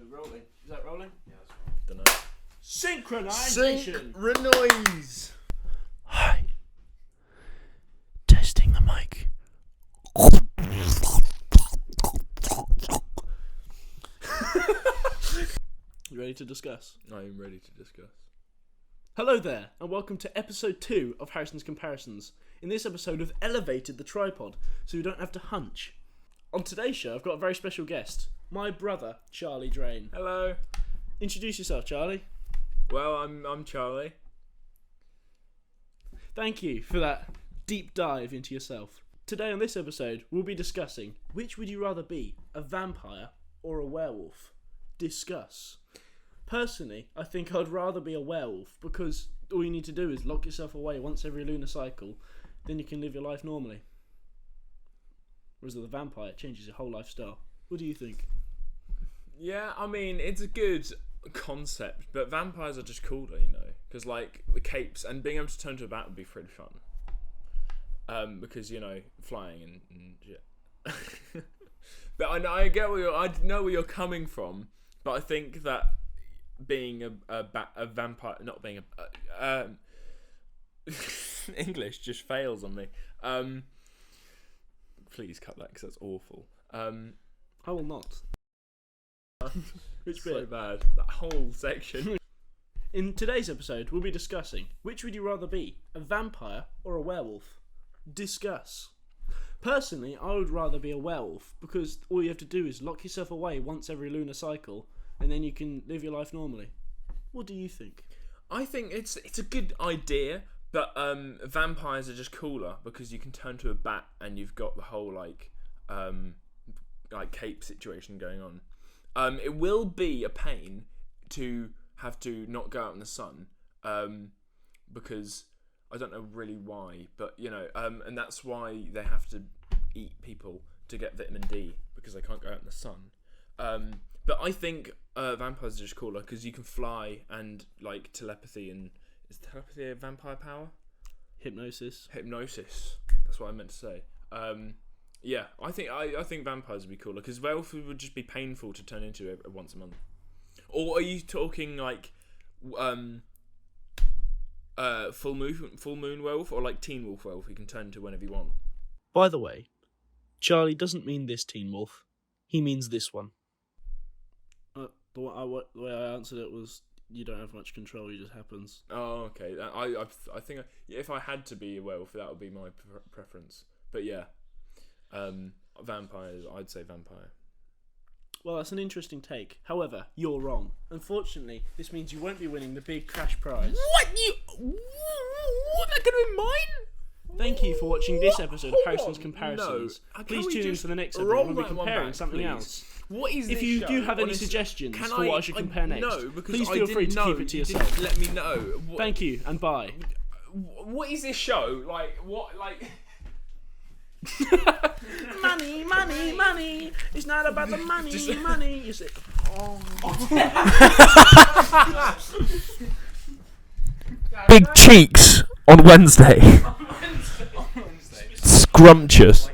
We're rolling. Is that rolling? Yeah, that's right. Dunno. Synchronization. Synchronize. Hi. Testing the mic. You ready to discuss? I am ready to discuss. Hello there, and welcome to episode 2 of Harrison's Comparisons. In this episode, we've elevated the tripod, so we don't have to hunch. On today's show, I've got a very special guest, my brother, Charlie Drane. Hello. Introduce yourself, Charlie. Well, I'm Charlie. Thank you for that deep dive into yourself. Today on this episode, we'll be discussing which would you rather be, a vampire or a werewolf? Discuss. Personally, I think I'd rather be a werewolf because all you need to do is lock yourself away once every lunar cycle, then you can live your life normally. Whereas with a vampire, it changes your whole lifestyle. What do you think? Yeah, I mean, it's a good concept, but vampires are just cooler, you know, because like the capes and being able to turn to a bat would be pretty fun. Because you know, flying and shit. But I know where you're coming from, but I think that being a vampire, not being a English just fails on me. Please cut that because that's awful. I will not. Which bit? So bad. That whole section. In today's episode, we'll be discussing which would you rather be, a vampire or a werewolf? Discuss. Personally, I would rather be a werewolf because all you have to do is lock yourself away once every lunar cycle and then you can live your life normally. What do you think? I think it's a good idea, but vampires are just cooler because you can turn to a bat and you've got the whole like cape situation going on. It will be a pain to have to not go out in the sun because I don't know really why, but you know, and that's why they have to eat people to get vitamin D because they can't go out in the sun. But I think vampires are just cooler because you can fly and like telepathy, and is telepathy a vampire power? Hypnosis. That's what I meant to say. Yeah, I think vampires would be cooler because werewolf would just be painful to turn into once a month. Or are you talking like full moon werewolf or like teen wolf werewolf you can turn into whenever you want? By the way, Charlie doesn't mean this teen wolf. He means this one. The way I answered it was, you don't have much control, it just happens. Oh, okay. I think if I had to be a werewolf, that would be my preference. But yeah, vampires, I'd say vampire. Well, that's an interesting take. However, you're wrong. Unfortunately, this means you won't be winning the big cash prize. What? What? That could be mine? Thank you for watching this episode of Harrison's Comparisons. No. Please tune in for the next episode when we'll be comparing something else. What is if this you show? do have any suggestions for what I should compare next, please feel free to keep it to yourself. Let me know. Thank you, and bye. What is this show? Like, what? Like... money. It's not about the money, money. You say, Big cheeks on Wednesday. Scrumptious.